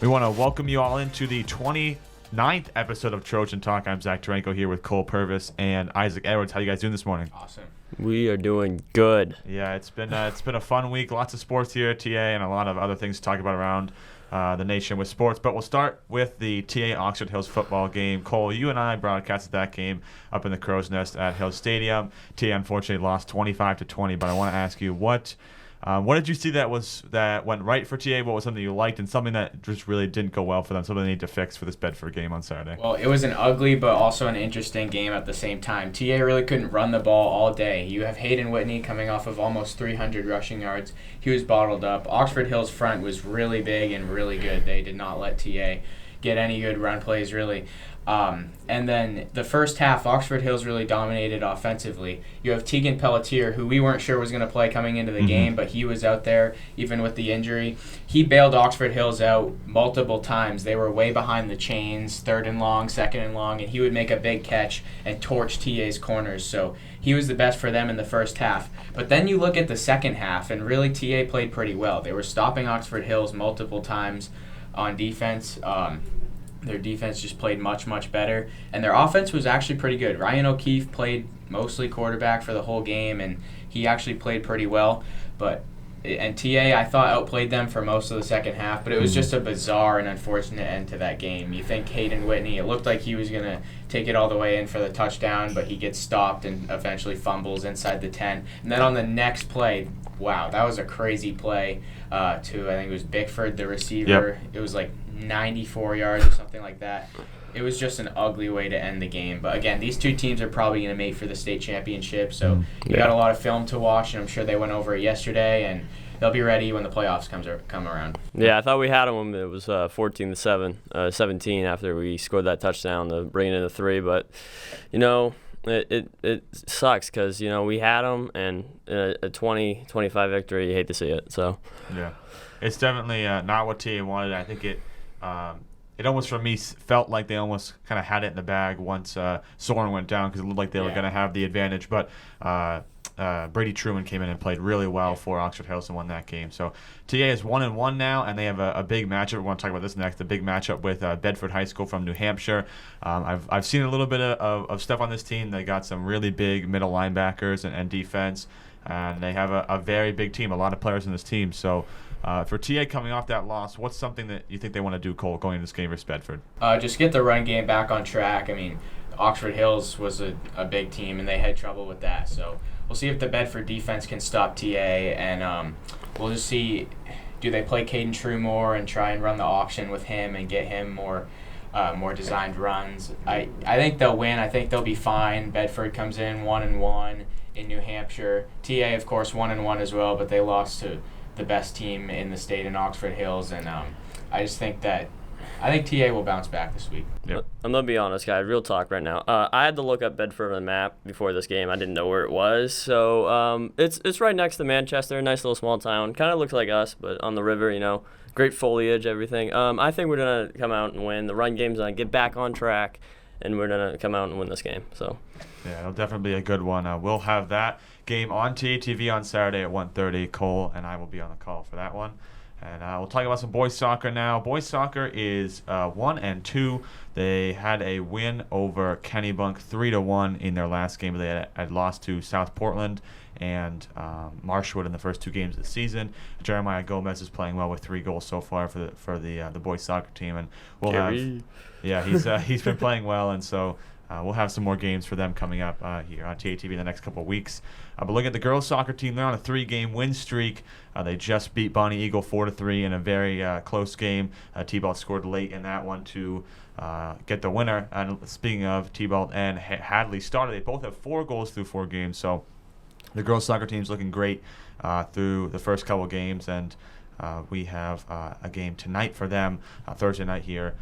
We want to welcome you all into the 29th episode of Trojan Talk. I'm Zach Tarenko here with Cole Purvis and Isaac Edwards. How you guys doing this morning? Awesome. We are doing good. Yeah, it's been a fun week. Lots of sports here at TA and a lot of other things to talk about around the nation with sports. But we'll start with the TA Oxford Hills football game. Cole, you and I broadcasted that game up in the Crow's Nest at Hills Stadium. TA unfortunately lost 25-20. But I want to ask you what did you see that went right for TA? What was something you liked and something that just really didn't go well for them? Something they need to fix for this Bedford game on Saturday? Well, it was an ugly but also an interesting game at the same time. TA really couldn't run the ball all day. You have Hayden Whitney coming off of almost 300 rushing yards. He was bottled up. Oxford Hills' front was really big and really good. They did not let TA get any good run plays, really. And then the first half, Oxford Hills really dominated offensively. You have Tegan Pelletier, who we weren't sure was going to play coming into the game, but he was out there even with the injury. He bailed Oxford Hills out multiple times. They were way behind the chains, third and long, second and long, and he would make a big catch and torch TA's corners. So he was the best for them in the first half. But then you look at the second half, and really TA played pretty well. They were stopping Oxford Hills multiple times on defense. Their defense just played much, much better. And their offense was actually pretty good. Ryan O'Keefe played mostly quarterback for the whole game, and he actually played pretty well. And TA, I thought, outplayed them for most of the second half, but it was just a bizarre and unfortunate end to that game. You think Hayden Whitney, it looked like he was going to take it all the way in for the touchdown, but he gets stopped and eventually fumbles inside the 10. And then on the next play, wow, that was a crazy play to, I think it was Bickford, the receiver. Yep. It was like 94 yards or something like that. It was just an ugly way to end the game. But again, these two teams are probably going to make for the state championship, so you got a lot of film to watch, and I'm sure they went over it yesterday, and they'll be ready when the playoffs come around. Yeah, I thought we had them when it was 14-7, 17 after we scored that touchdown to bring it into 3. But, it sucks because, we had them, and a 20-25 victory, you hate to see it. So yeah, it's definitely not what TA wanted. I think it almost, for me, felt like they almost kind of had it in the bag once Soren went down, because it looked like they were going to have the advantage. But Brady Truman came in and played really well for Oxford Hills and won that game. So TA is 1-1 now, and they have a big matchup. We want to talk about this next. A big matchup with Bedford High School from New Hampshire. I've seen a little bit of stuff on this team. They got some really big middle linebackers and defense, and they have a very big team. A lot of players in this team. So for TA coming off that loss, what's something that you think they want to do, Cole, going into this game versus Bedford? Just get the run game back on track. I mean, Oxford Hills was a big team, and they had trouble with that. So we'll see if the Bedford defense can stop TA, and we'll just see, do they play Caden True more and try and run the option with him and get him more designed runs. I think they'll win. I think they'll be fine. Bedford comes in 1-1 in New Hampshire. TA, of course, 1-1 as well, but they lost to the best team in the state in Oxford Hills, and I think TA will bounce back this week. Yep. I'm going to be honest, guys. Real talk right now. I had to look up Bedford on the map before this game. I didn't know where it was. So it's right next to Manchester, a nice little small town. Kind of looks like us, but on the river, great foliage, everything. I think we're going to come out and win. The run game's going to get back on track, and we're going to come out and win this game. So yeah, it'll definitely be a good one. We'll have that game on TATV on Saturday at 1:30. Cole and I will be on the call for that one. And we'll talk about some boys soccer now. Boys soccer is 1-2. They had a win over Kennebunk 3-1 in their last game. They had lost to South Portland and Marshwood in the first 2 games of the season. Jeremiah Gomez is playing well with 3 goals so far for the boys soccer team, and he's been playing well, and so we'll have some more games for them coming up here on TATV in the next couple of weeks. But looking at the girls soccer team, they're on a 3-game win streak. They just beat Bonnie Eagle 4-3 in a very close game. T-Ball scored late in that one to get the winner. And speaking of T-Ball and Hadley started, they both have 4 goals through 4 games. So the girls soccer team's looking great through the first couple games, and we have a game tonight for them, Thursday night here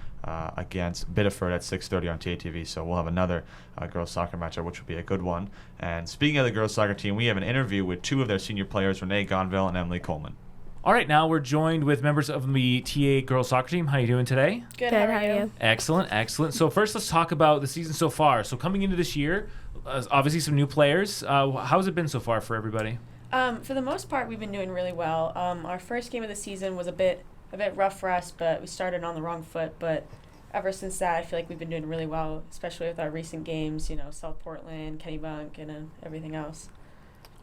against Biddeford at 6:30 on TATV. So we'll have another girls soccer matchup, which will be a good one. And speaking of the girls soccer team, we have an interview with 2 of their senior players, Renee Gonville and Emily Coleman. All right, now we're joined with members of the TA girls soccer team. How are you doing today? Good, how are you? Excellent. So first, let's talk about the season so far. So coming into this year, obviously some new players. How's it been so far for everybody? For the most part, we've been doing really well. Our first game of the season was a bit a bit rough for us, but we started on the wrong foot. But ever since that, I feel like we've been doing really well, especially with our recent games, South Portland, Kennebunk, and everything else.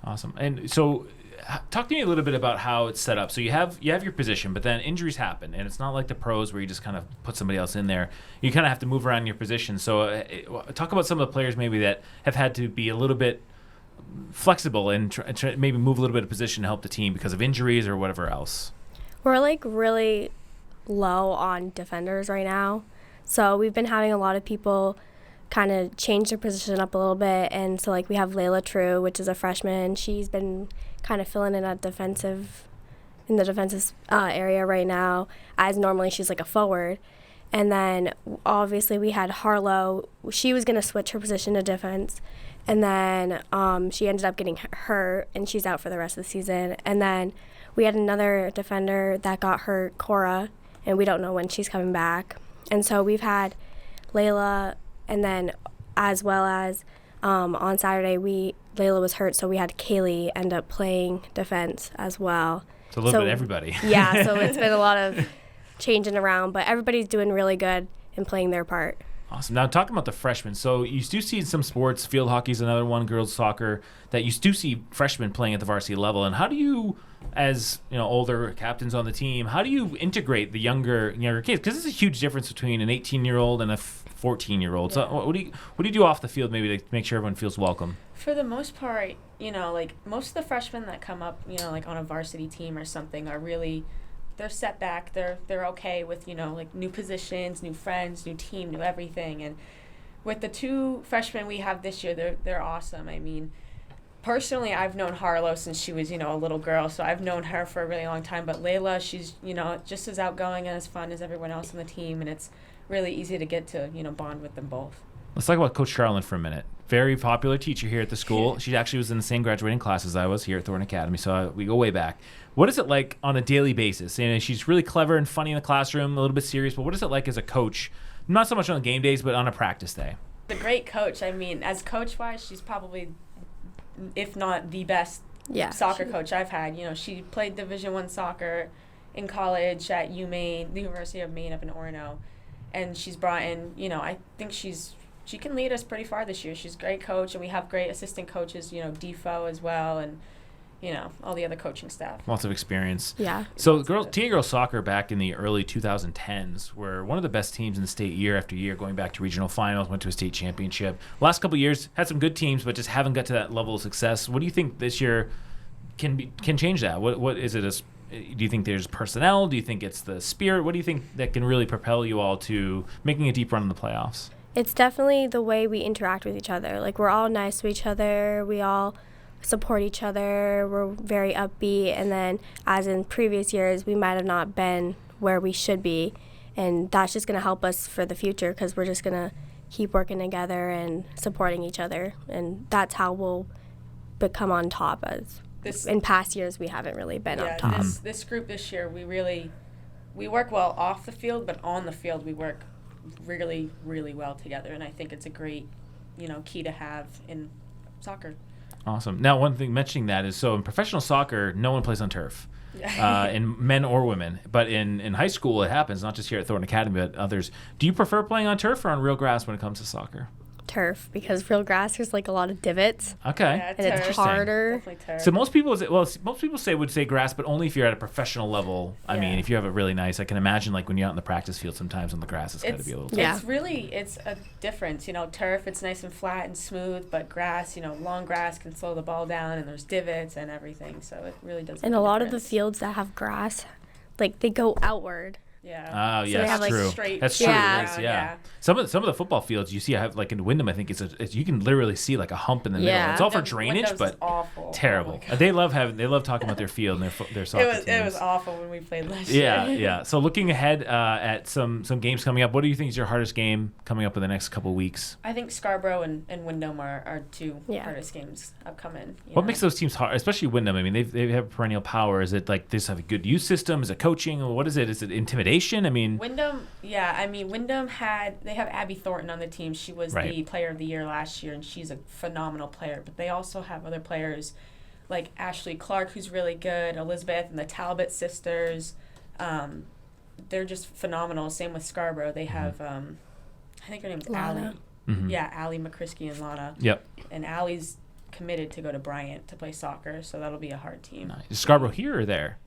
Awesome. And so talk to me a little bit about how it's set up. So you have your position, but then injuries happen, and it's not like the pros where you just kind of put somebody else in there. You kind of have to move around your position. So talk about some of the players maybe that have had to be a little bit flexible and try maybe move a little bit of position to help the team because of injuries or whatever else. We're like really low on defenders right now. So we've been having a lot of people kind of change their position up a little bit. And so like we have Layla True, which is a freshman. She's been kind of filling in the defensive area right now, as normally she's like a forward. And then obviously we had Harlow. She was going to switch her position to defense. And then she ended up getting hurt, and she's out for the rest of the season. And then we had another defender that got hurt, Cora, and we don't know when she's coming back. And so we've had Layla, and then as well as on Saturday, Layla was hurt, so we had Kaylee end up playing defense as well. So a little bit of everybody. Yeah, so it's been a lot of changing around, but everybody's doing really good and playing their part. Awesome. Now, talking about the freshmen, so you do see in some sports, field hockey is another one, girls soccer, that you do see freshmen playing at the varsity level. And how do you, as older captains on the team, how do you integrate the younger kids? Because there's a huge difference between an 18-year-old and a 14-year-old. Yeah. So what do you do off the field maybe to make sure everyone feels welcome? For the most part, like most of the freshmen that come up, like on a varsity team or something are really, they're set back. They're okay with, like new positions, new friends, new team, new everything. And with the two freshmen we have this year, they're awesome. I mean, personally, I've known Harlow since she was, a little girl, so I've known her for a really long time. But Layla, she's, just as outgoing and as fun as everyone else on the team, and it's really easy to get to, bond with them both. Let's talk about Coach Charlin for a minute. Very popular teacher here at the school. She actually was in the same graduating class as I was here at Thornton Academy, so we go way back. What is it like on a daily basis? And she's really clever and funny in the classroom, a little bit serious, but what is it like as a coach? Not so much on game days, but on a practice day. A great coach. I mean, as coach-wise, she's probably, if not the best soccer coach I've had. She played Division I soccer in college at UMaine, the University of Maine up in Orono, and she's brought in, I think she can lead us pretty far this year. She's a great coach, and we have great assistant coaches, Defo as well, and all the other coaching staff. Lots of experience. Yeah. So TA girls soccer back in the early 2010s were one of the best teams in the state year after year, going back to regional finals, went to a state championship. Last couple of years had some good teams, but just haven't got to that level of success. What do you think this year can change that? What is it? Do you think there's personnel? Do you think it's the spirit? What do you think that can really propel you all to making a deep run in the playoffs? It's definitely the way we interact with each other. Like, we're all nice to each other. We all support each other. We're very upbeat. And then, as in previous years, we might have not been where we should be. And that's just going to help us for the future because we're just going to keep working together and supporting each other. And that's how we'll become on top. In past years, we haven't really been on top. This group this year, we work well off the field, but on the field we work really, really well together, and I think it's a great, key to have in soccer. Awesome. Now, one thing mentioning that is, so in professional soccer, no one plays on turf, in men or women. But in high school, it happens, not just here at Thornton Academy, but others. Do you prefer playing on turf or on real grass when it comes to soccer? Turf, because real grass there's like a lot of divots. Okay. Yeah, and it's harder. So most people would say grass, but only if you're at a professional level. I mean, if you have it really nice, I can imagine like when you're out in the practice field, sometimes on the grass it's got to be a little. It's a difference. Turf, it's nice and flat and smooth, but grass, long grass can slow the ball down, and there's divots and everything, so it really does. And a lot of the fields that have grass, like they go outward. Yeah. Oh, yeah, so that's true. That's true. Yeah. Yeah. Some of the football fields you see, have like in Wyndham, I think you can literally see like a hump in the middle. It's all for drainage, but awful. Terrible. Oh they love talking about their field and their soccer teams. It was awful when we played last year. Yeah. So looking ahead at some games coming up, what do you think is your hardest game coming up in the next couple of weeks? I think Scarborough and Wyndham are two hardest games upcoming. What makes those teams hard, especially Wyndham? I mean, they have perennial power. Is it like they just have a good youth system? Is it coaching? What is it? Is it intimidation? I mean, Wyndham they have Abby Thornton on the team. She was the player of the year last year, and she's a phenomenal player. But they also have other players like Ashley Clark, who's really good, Elizabeth and the Talbot sisters, they're just phenomenal. Same with Scarborough. They have, I think her name's Lana. Allie. Mhm. Yeah, Allie McCrisky and Lana. Yep. And Allie's committed to go to Bryant to play soccer, so that'll be a hard team. Nice. Is Scarborough here or there?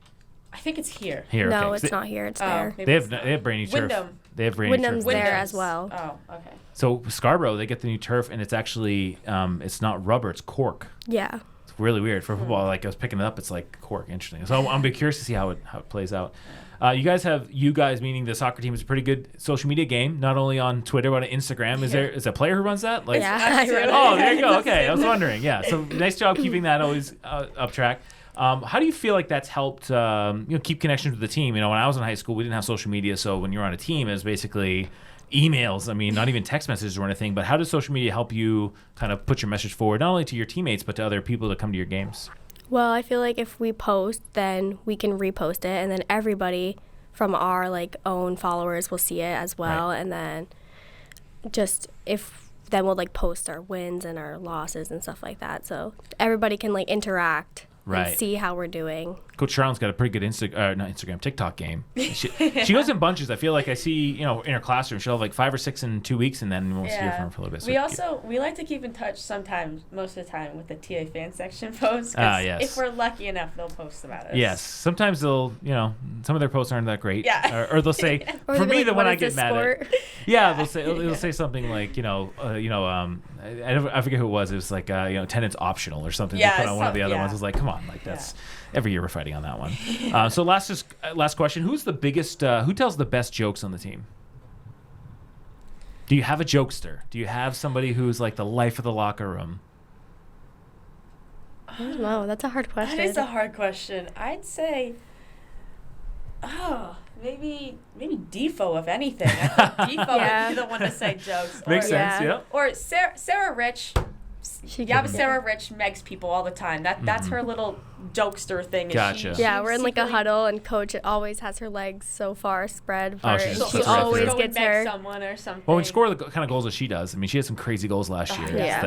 I think it's here. Here. No, okay. it's not here. It's Oh, there. maybe They it's have not. they have brand new turf. Wyndham. They have brand new turf. Wyndham's there Wyndham's. as well. Oh, okay. So Scarborough, they get the new turf, and it's actually it's not rubber, it's cork. Yeah. It's really weird for football. Like I was picking it up, it's like cork. Interesting. So I'm be curious to see how it plays out. You guys meaning the soccer team is a pretty good social media game, not only on Twitter but on Instagram. Is a player who runs that? Like, Yeah. Us too. Oh, there you go. Okay, I was wondering. Yeah. So nice job keeping that always up track. How do you feel like that's helped keep connections with the team? You know, when I was in high school, we didn't have social media, so when you're on a team, it was basically emails. I mean, not even text messages or anything. But how does social media help you kind of put your message forward, not only to your teammates but to other people that come to your games? Well, I feel like if we post, then we can repost it, and then everybody from our own followers will see it as well. Right. And then then we'll post our wins and our losses and stuff like that, so everybody can interact Right. and see how we're doing. Coach Charlon's got a pretty good TikTok game. She goes in bunches. I feel like I see, in her classroom, she'll have 5 or 6 in 2 weeks, and then we won't see her for a little bit. So We like to keep in touch sometimes, most of the time, with the TA fan section posts. yes. If we're lucky enough, they'll post about us. Yes, sometimes they'll, some of their posts aren't that great. Yeah. Or they'll say, Or for they'll be me, like, the one "What I is get this mad sport?" at. Yeah, they'll say something like, I forget who it was. It was attendance optional or something. Yeah, They put on one of the other yeah. ones. It's like, come on, that's every year we're fighting on that one. So last question: who's the biggest? Who tells the best jokes on the team? Do you have a jokester? Do you have somebody who's the life of the locker room? I don't know. That's a hard question. That is a hard question. I'd say, maybe Defo, if anything. I think Defo Yeah. would be the one to say jokes. Makes or, sense. Yeah. Yeah. Or Sarah Rich. She Yeah, could- but Sarah Rich megs people all the time. That's her little jokester thing. is Gotcha. Yeah, we're in a secretly- huddle, and Coach always has her legs so far spread. Oh, For she's She'll That's she right always there. go gets and meg her. someone or something. Well, when you score the kind of goals that she does, I mean, she had some crazy goals last year. yeah.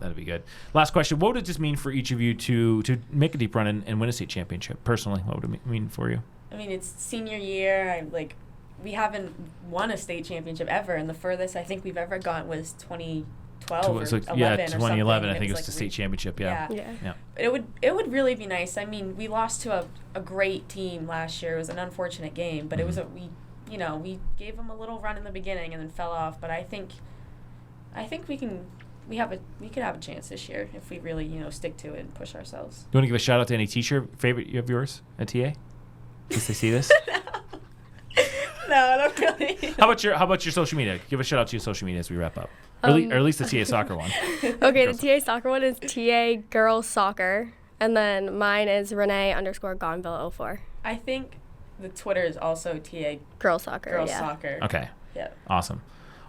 That'd be good. Last question: what would it just mean for each of you to make a deep run and win a state championship? Personally, what would it mean for you? I mean, it's senior year. We haven't won a state championship ever, and the furthest I think we've ever gone was 2012 or 11 yeah, or 2011. something. I think it was the state championship. Yeah. Yeah. It would really be nice. I mean, we lost to a great team last year. It was an unfortunate game, but it was we gave them a little run in the beginning and then fell off. But I think we could have a chance this year if we really stick to it and push ourselves. You want to give a shout out to any teacher favorite of yours at TA? In case they see this. No, not really. How about your social media? Give a shout out to your social media as we wrap up. Or at least the TA soccer one. Okay, the TA soccer one is TA Girls Soccer, and then mine is Renee_Gonville04. I think the Twitter is also TA Girls Soccer. Girls yeah. Soccer. Okay. Yeah. Awesome.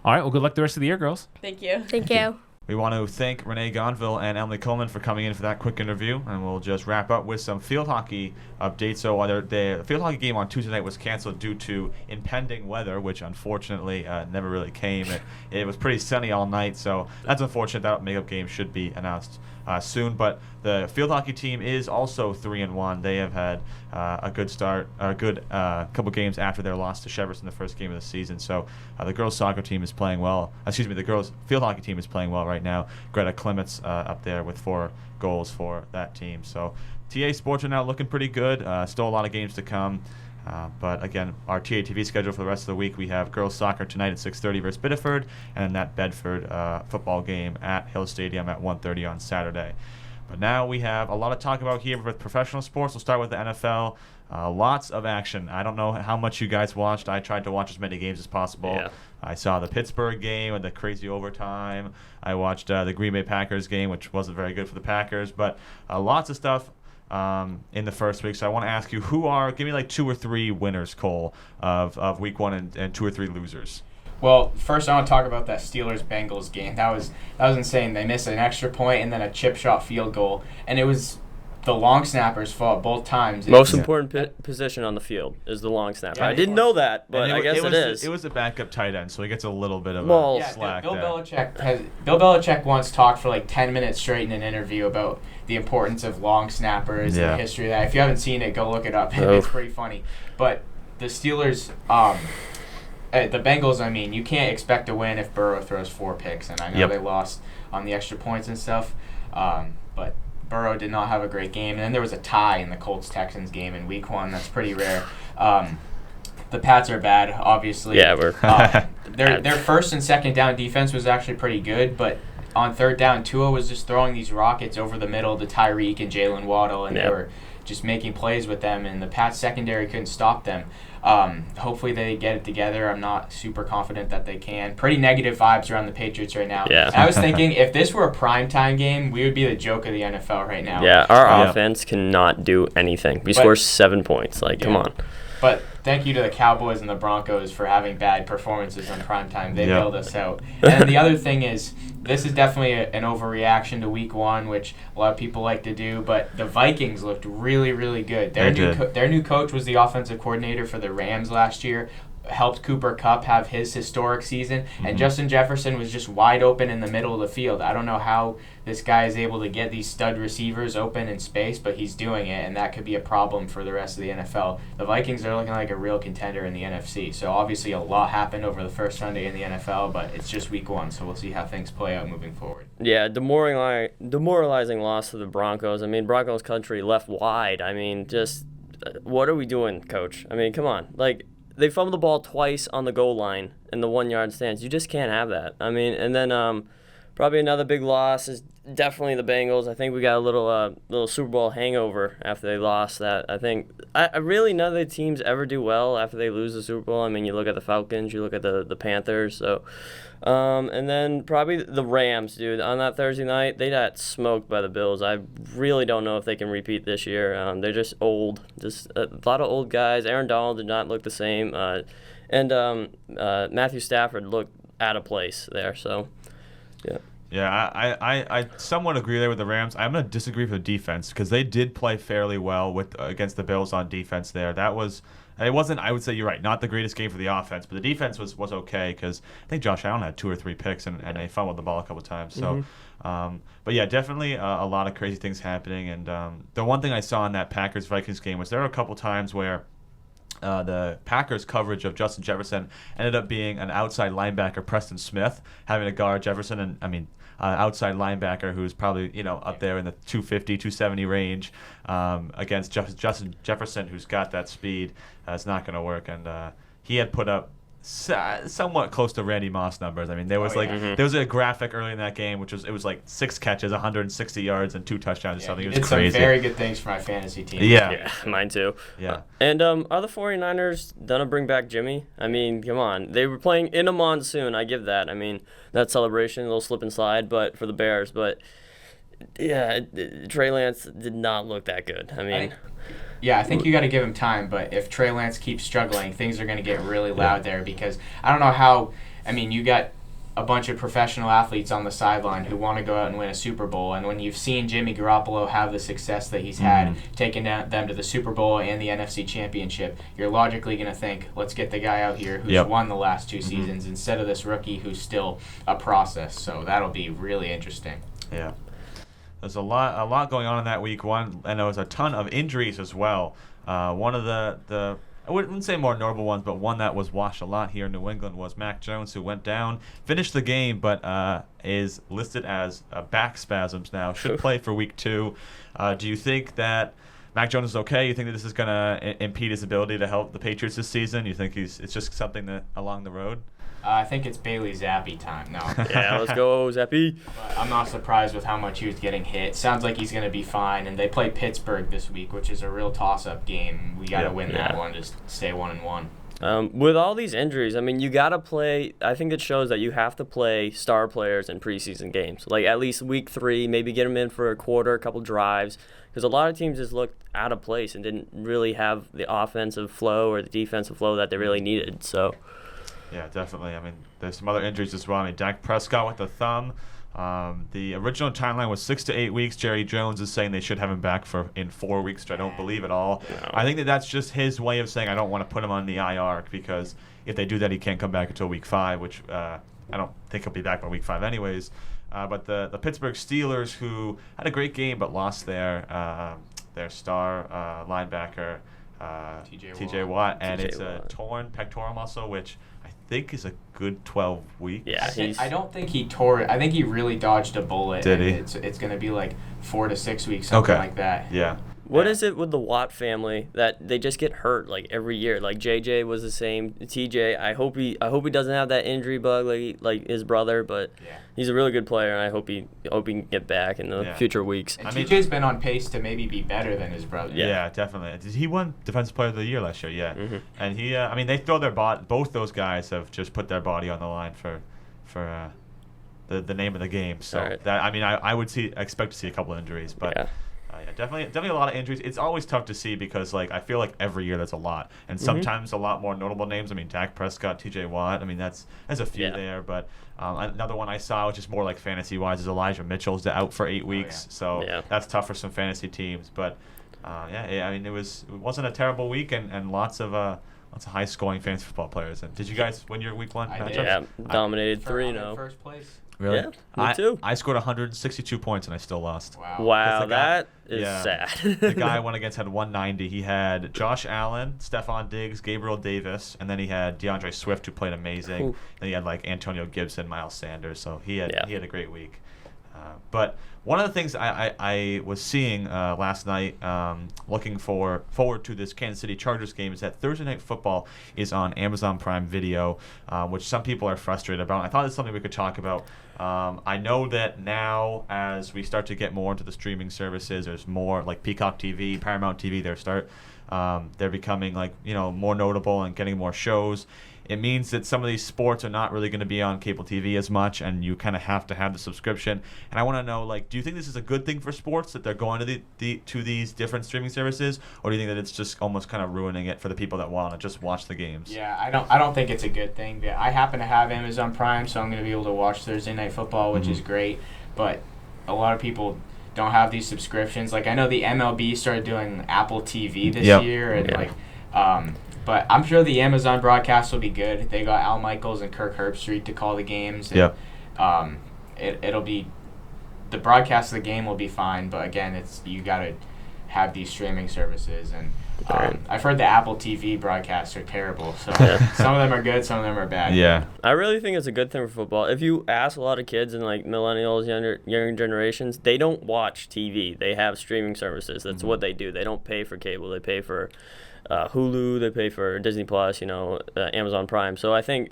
All right. Well, good luck the rest of the year, girls. Thank you. Thank you. We want to thank Renee Gonville and Emily Coleman for coming in for that quick interview, and we'll just wrap up with some field hockey updates. So the field hockey game on Tuesday night was canceled due to impending weather, which unfortunately never really came. It was pretty sunny all night, so that's unfortunate. That makeup game should be announced soon. But the field hockey team is also 3-1. They have had a good start, a good couple games after their loss to Cheverus in the first game of the season. So the girls soccer team is playing well. The girls field hockey team is playing well right now. Greta Clements up there with 4 goals for that team. So TA sports are now looking pretty good. Still a lot of games to come. But again, our TA TV schedule for the rest of the week, we have girls soccer tonight at 6:30 versus Biddeford, and then that Bedford football game at Hill Stadium at 1:30 on Saturday. But now we have a lot of talk about here with professional sports. We'll start with the NFL. Lots of action. I don't know how much you guys watched. I tried to watch as many games as possible. Yeah. I saw the Pittsburgh game with the crazy overtime. I watched the Green Bay Packers game, which wasn't very good for the Packers. But lots of stuff in the first week. So I want to ask you, give me 2 or 3 winners, Cole, of week 1 and 2 or 3 losers. Well, first I want to talk about that Steelers-Bengals game. That was insane. They missed an extra point and then a chip shot field goal, and it was the long snapper's fault both times. Most important position on the field is the long snapper. Yeah, I didn't know that, but I guess it is. It was a backup tight end, so he gets a little bit of Well, a slack Bill there. Belichick once talked for 10 minutes straight in an interview about the importance of long snappers and Yeah. the history of that. If you haven't seen it, go look it up. Oh. It's pretty funny. But the Steelers, the Bengals, I mean, you can't expect to win if Burrow throws 4 picks, and I know they lost on the extra points and stuff, but Burrow did not have a great game. And then there was a tie in the Colts-Texans game in Week 1. That's pretty rare. The Pats are bad, obviously. Yeah, their first and second down defense was actually pretty good, but on third down, Tua was just throwing these rockets over the middle to Tyreek and Jalen Waddle, and they were just making plays with them, and the Pats secondary couldn't stop them. Hopefully they get it together. I'm not super confident that they can. Pretty negative vibes around the Patriots right now. Yeah. And I was thinking, if this were a primetime game, we would be the joke of the NFL right now. Yeah, our offense cannot do anything. We score 7 points. Come on. But thank you to the Cowboys and the Broncos for having bad performances on primetime. They bailed us out. And the other thing is, this is definitely an overreaction to Week 1, which a lot of people like to do, but the Vikings looked really, really good. Their new coach was the offensive coordinator for the Rams last year, helped Cooper Kupp have his historic season, and Justin Jefferson was just wide open in the middle of the field. I don't know how this guy is able to get these stud receivers open in space, but he's doing it, and that could be a problem for the rest of the NFL. The Vikings are looking like a real contender in the NFC, so obviously a lot happened over the first Sunday in the NFL, but it's just Week 1, so we'll see how things play out moving forward. Yeah, demoralizing loss to the Broncos. I mean, Broncos country left wide. I mean, just what are we doing, Coach? I mean, come on. They fumbled the ball twice on the goal line in the 1-yard stance. You just can't have that. I mean, and then probably another big loss is definitely the Bengals. I think we got a little Super Bowl hangover after they lost that. I think I really none of the teams ever do well after they lose the Super Bowl. I mean, you look at the Falcons, you look at the Panthers. So, and then probably the Rams, dude. On that Thursday night, they got smoked by the Bills. I really don't know if they can repeat this year. They're just old. Just a lot of old guys. Aaron Donald did not look the same. And Matthew Stafford looked out of place there. So, yeah. Yeah, I somewhat agree there with the Rams. I'm going to disagree with the defense because they did play fairly well against the Bills on defense there. It wasn't, I would say you're right, not the greatest game for the offense, but the defense was okay because I think Josh Allen had 2 or 3 picks and they fumbled the ball a couple times. So, but yeah, definitely a lot of crazy things happening. And the one thing I saw in that Packers-Vikings game was there were a couple times where the Packers' coverage of Justin Jefferson ended up being an outside linebacker, Preston Smith, having to guard Jefferson. And I mean, outside linebacker who's probably up there in the 250, 270 range against Justin Jefferson, who's got that speed. It's not going to work. And he had put up somewhat close to Randy Moss numbers. I mean, there was there was a graphic early in that game, which was 6 catches, 160 yards, and 2 touchdowns or something. It was crazy. Some very good things for my fantasy team. Yeah, mine too. Yeah. And are the 49ers gonna bring back Jimmy? I mean, come on. They were playing in a monsoon. I give that. I mean, that celebration, a little slip and slide, but for the Bears. But yeah, Trey Lance did not look that good. I mean. I think you got to give him time, but if Trey Lance keeps struggling, things are going to get really loud there because I don't know how. I mean, you got a bunch of professional athletes on the sideline who want to go out and win a Super Bowl, and when you've seen Jimmy Garoppolo have the success that he's had, taking them to the Super Bowl and the NFC Championship, you're logically going to think, let's get the guy out here who's won the last 2 seasons instead of this rookie who's still a process. So that'll be really interesting. Yeah. There's a lot going on in that Week 1, and there was a ton of injuries as well. One of the I wouldn't say more notable ones, but one that was watched a lot here in New England was Mack Jones, who went down, finished the game, but is listed as back spasms now. Should play for Week 2. Do you think that Mack Jones is okay? You think that this is going to impede his ability to help the Patriots this season? You think it's just something that along the road? I think it's Bailey Zappi time now. Yeah, let's go, Zappi. But I'm not surprised with how much he was getting hit. Sounds like he's going to be fine. And they play Pittsburgh this week, which is a real toss-up game. We got to win that one to stay 1-1. With all these injuries, I mean, you got to play. I think it shows that you have to play star players in preseason games. Like at least Week 3, maybe get them in for a quarter, a couple drives. Because a lot of teams just looked out of place and didn't really have the offensive flow or the defensive flow that they really needed. So. Yeah, definitely. I mean, there's some other injuries as well. I mean, Dak Prescott with the thumb. The original timeline was 6 to 8 weeks. Jerry Jones is saying they should have him back in 4 weeks, which I don't believe at all. No. I think that's just his way of saying I don't want to put him on the IR because if they do that, he can't come back until Week 5, which I don't think he'll be back by Week 5 anyways. But the Pittsburgh Steelers, who had a great game but lost their star linebacker, TJ Watt, and TJ it's a Watt. torn pectoral muscle, which I think is a good 12 weeks. Yeah, I don't think he tore it. I think he really dodged a bullet. Did and he? It's going to be like 4 to 6 weeks, something like that. Yeah. What is it with the Watt family that they just get hurt like every year? Like JJ was the same. TJ, I hope he doesn't have that injury bug like his brother, but he's a really good player, and I hope he can get back in the future weeks. And TJ's been on pace to maybe be better than his brother. Yeah, definitely. He won Defensive Player of the Year last year. Yeah, Mm-hmm. and he. I mean, they throw their body. Both those guys have just put their body on the line for the name of the game. So Right. that I mean, I would expect to see a couple of injuries, but. Yeah. Definitely a lot of injuries. It's always tough to see because like I feel like every year there's a lot, and sometimes a lot more notable names. I mean, Dak Prescott, T.J. Watt. I mean, there's a few there, but another one I saw, which is more like fantasy wise, is Elijah Mitchell's out for 8 weeks. So that's tough for some fantasy teams. But I mean, it wasn't a terrible week, and lots of high scoring fantasy football players. And did you guys win your week 1 matchups? Yeah, dominated I'm 3-0. first place. Really? Yeah, me too. I scored 162 points and I still lost. Wow, the guy- that is sad. The guy I went against had 190. He had Josh Allen, Stephon Diggs, Gabriel Davis, and then he had DeAndre Swift, who played amazing. Ooh. Then he had like Antonio Gibson, Miles Sanders. So he had a great week. But one of the things I was seeing last night, looking forward to this Kansas City Chargers game, is that Thursday Night Football is on Amazon Prime Video, which some people are frustrated about. I thought it's something we could talk about. I know that now, as we start to get more into the streaming services, there's more like Peacock TV, Paramount TV. They're becoming like more notable and getting more shows. It means that some of these sports are not really going to be on cable TV as much, and you kind of have to have the subscription. And I want to know, like, do you think this is a good thing for sports that they're going to these different streaming services, or do you think that it's just almost kind of ruining it for the people that want to just watch the games? Yeah, I don't think it's a good thing. I happen to have Amazon Prime, so I'm going to be able to watch Thursday Night Football, which is great. But a lot of people don't have these subscriptions. Like I know the MLB started doing Apple TV this year, and but I'm sure the Amazon broadcast will be good. They got Al Michaels and Kirk Herbstreit to call the games. And, it'll be the broadcast of the game will be fine, but again, you got to have these streaming services, and I've heard the Apple TV broadcasts are terrible. So some of them are good, some of them are bad. Yeah. I really think it's a good thing for football. If you ask a lot of kids and like millennials, younger generations, they don't watch TV. They have streaming services. That's what they do. They don't pay for cable. They pay for Hulu, they pay for Disney Plus, Amazon Prime. So I think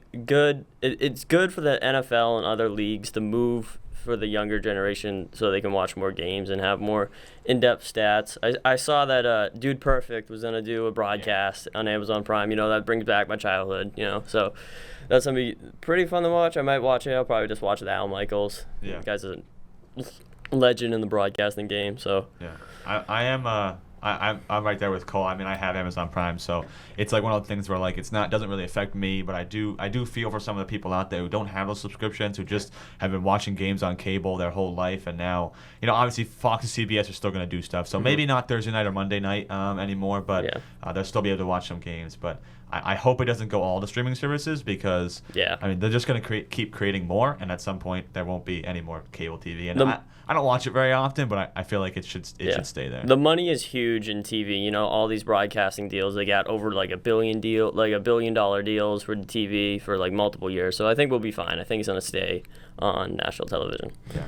it's good for the NFL and other leagues to move for the younger generation so they can watch more games and have more in-depth stats. I saw that Dude Perfect was going to do a broadcast on Amazon Prime. That brings back my childhood, so that's going to be pretty fun to watch. I might watch it. I'll probably just watch the Al Michaels. Yeah. The guy's a legend in the broadcasting game. So Yeah. I'm right there with Cole. I mean, I have Amazon Prime, so it's like one of the things where like doesn't really affect me, but I do feel for some of the people out there who don't have those subscriptions, who just have been watching games on cable their whole life, and now obviously Fox and CBS are still going to do stuff, so maybe not Thursday night or Monday night anymore, but they'll still be able to watch some games. But I hope it doesn't go all to streaming services because I mean they're just going to keep creating more, and at some point there won't be any more cable TV. And I don't watch it very often, but I feel like it should stay there. The money is huge in TV. All these broadcasting deals, they got over like $1 billion deals for the TV for like multiple years. So I think we'll be fine. I think it's going to stay on national television. Yeah.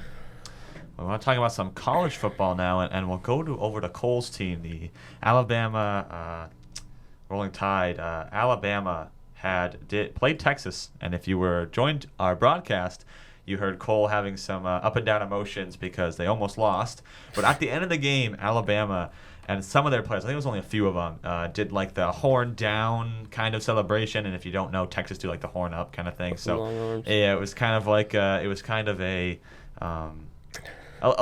Well, I want to talk about some college football now, and we'll go over to Cole's team, the Alabama Rolling Tide. Alabama played Texas, and if you joined our broadcast, you heard Cole having some up and down emotions because they almost lost. But at the end of the game, Alabama and some of their players, I think it was only a few of them, did like the horn down kind of celebration. And if you don't know, Texas do like the horn up kind of thing. So yeah, it was kind of like a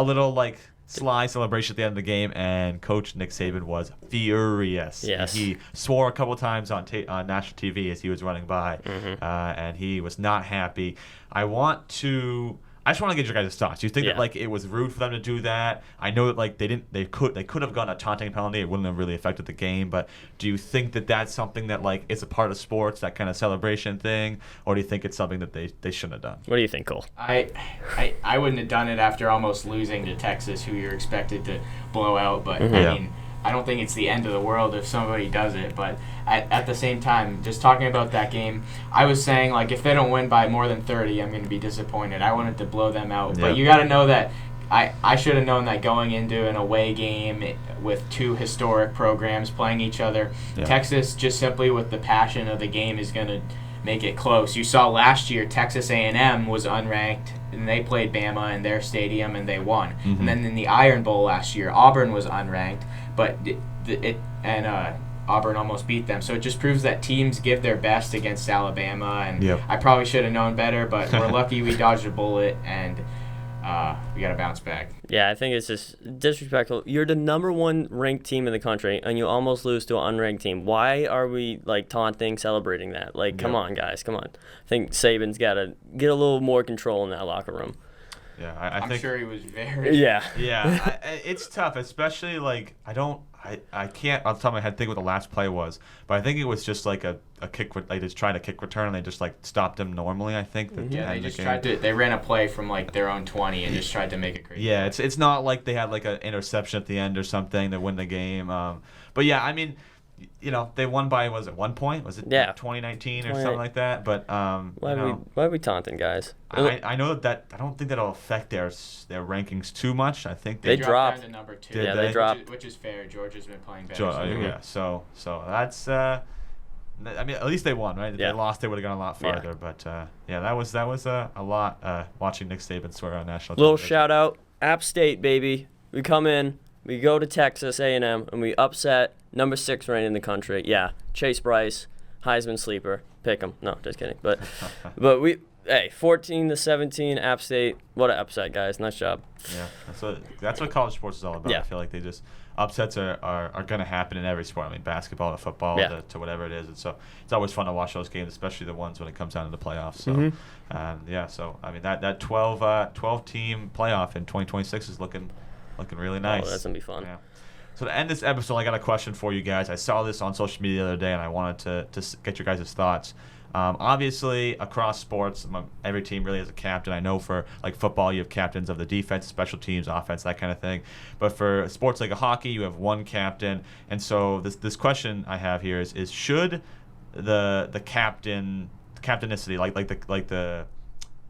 little like sly celebration at the end of the game, and Coach Nick Saban was furious. Yes. He swore a couple times on national TV as he was running by, and he was not happy. I just want to get your guys' thoughts. Do you think that like it was rude for them to do that? I know that like they could have gotten a taunting penalty. It wouldn't have really affected the game. But do you think that that's something that like is a part of sports, that kind of celebration thing, or do you think it's something that they shouldn't have done? What do you think, Cole? I wouldn't have done it after almost losing to Texas, who you're expected to blow out. But I mean, I don't think it's the end of the world if somebody does it, but at the same time, just talking about that game, I was saying, like, if they don't win by more than 30, I'm going to be disappointed. I wanted to blow them out. Yeah. But you got to know that I should have known that going into an away game with two historic programs playing each other, Yeah. Texas, just simply with the passion of the game, is going to make it close. You saw last year Texas A&M was unranked, and they played Bama in their stadium, and they won. Mhm. And then in the Iron Bowl last year, Auburn was unranked, but Auburn almost beat them. So it just proves that teams give their best against Alabama, and Yep. I probably should have known better, but we're lucky we dodged a bullet, and we got to bounce back. Yeah, I think it's just disrespectful. You're the number 1 ranked team in the country, and you almost lose to an unranked team. Why are we, like, taunting, celebrating that? Like, come on, guys, come on. I think Saban's got to get a little more control in that locker room. Yeah, I'm think. sure he was very... Yeah. Yeah, it's tough, especially like I can't off the top of my head think what the last play was, but I think it was just like a kick. They just tried a kick return and they just like stopped him normally. I think. Yeah, they just tried to. They ran a play from like their own 20 and just tried to make it crazy. Yeah, it's not like they had like an interception at the end or something to win the game. But yeah, I mean, you know, they won by, was it 1 point? Was it 2019 or something like that? But why are we taunting, guys? I know that I don't think that'll affect their rankings too much. I think They dropped dropped. down to number 2. Did they dropped. Which is fair. Georgia's been playing better. Yeah, so that's. I mean, at least they won, right? If Yeah. they lost, they would have gone a lot farther. But yeah, that was a lot watching Nick Saban swear on national Little television. shout out, App State, baby. We come in, we go to Texas A&M, and we upset number 6 ranked in the country. Yeah, Chase Bryce, Heisman sleeper, pick him. No, just kidding. But hey, 14-17, App State. What an upset, guys. Nice job. Yeah, that's what college sports is all about. Yeah. I feel like they just upsets are going to happen in every sport. I mean, basketball to football to whatever it is. And so it's always fun to watch those games, especially the ones when it comes down to the playoffs. So so I mean that 12 team playoff in 2026 is looking really nice. Oh, that's gonna be fun. Yeah. So to end this episode, I got a question for you guys. I saw this on social media the other day, and I wanted to get your guys' thoughts. Obviously, across sports, every team really has a captain. I know for like football, you have captains of the defense, special teams, offense, that kind of thing. But for sports like a hockey, you have one captain. And so this question I have here is should the captaincy, like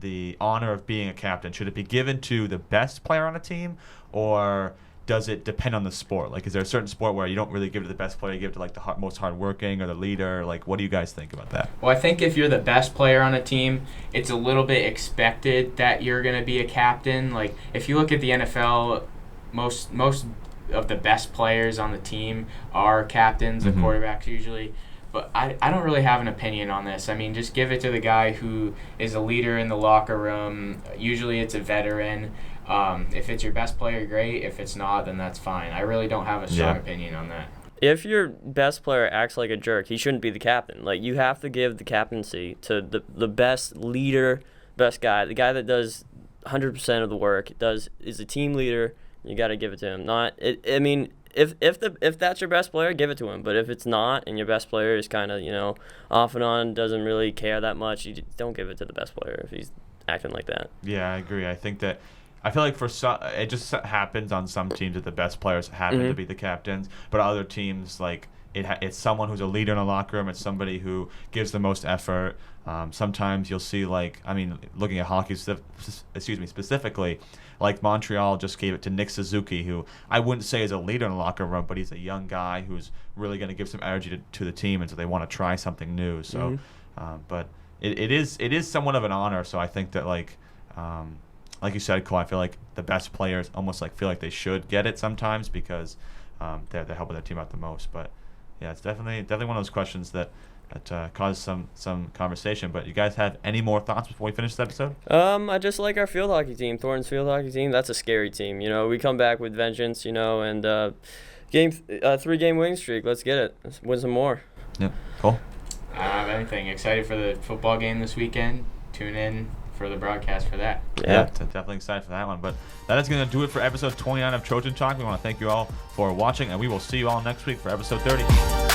the honor of being a captain, should it be given to the best player on a team, or does it depend on the sport? Like, is there a certain sport where you don't really give it to the best player, you give it to like the most hardworking or the leader? Like, what do you guys think about that? Well, I think if you're the best player on a team, it's a little bit expected that you're going to be a captain. Like, if you look at the NFL, most of the best players on the team are captains, the quarterbacks usually. But I don't really have an opinion on this. I mean, just give it to the guy who is a leader in the locker room. Usually it's a veteran. If it's your best player, great. If it's not, then that's fine. I really don't have a strong opinion on that. If your best player acts like a jerk, he shouldn't be the captain. Like, you have to give the captaincy to the best leader, best guy, the guy that does 100% of the work, is a team leader. You got to give it to him. I mean, if that's your best player, give it to him. But if it's not, and your best player is kind of, off and on, doesn't really care that much, you don't give it to the best player if he's acting like that. Yeah, I agree. I feel like for some, it just happens on some teams that the best players happen to be the captains, but other teams, like, it's someone who's a leader in the locker room. It's somebody who gives the most effort. Sometimes you'll see, like, I mean, looking at hockey specifically, like Montreal just gave it to Nick Suzuki, who I wouldn't say is a leader in the locker room, but he's a young guy who's really going to give some energy to the team, and so they want to try something new. So, but it is somewhat of an honor. So I think that, like you said, Cole, I feel like the best players almost like feel like they should get it sometimes because they're helping their team out the most. But yeah, it's definitely one of those questions that caused some conversation. But you guys have any more thoughts before we finish this episode? I just like our field hockey team, Thornton's field hockey team. That's a scary team. We come back with vengeance. And 3-game winning streak. Let's get it. Let's win some more. Yeah, cool. I don't have anything. Excited for the football game this weekend. Tune in for the broadcast for that. Yeah, definitely excited for that one. But that is going to do it for episode 29 of Trojan Talk. We want to thank you all for watching, and we will see you all next week for episode 30.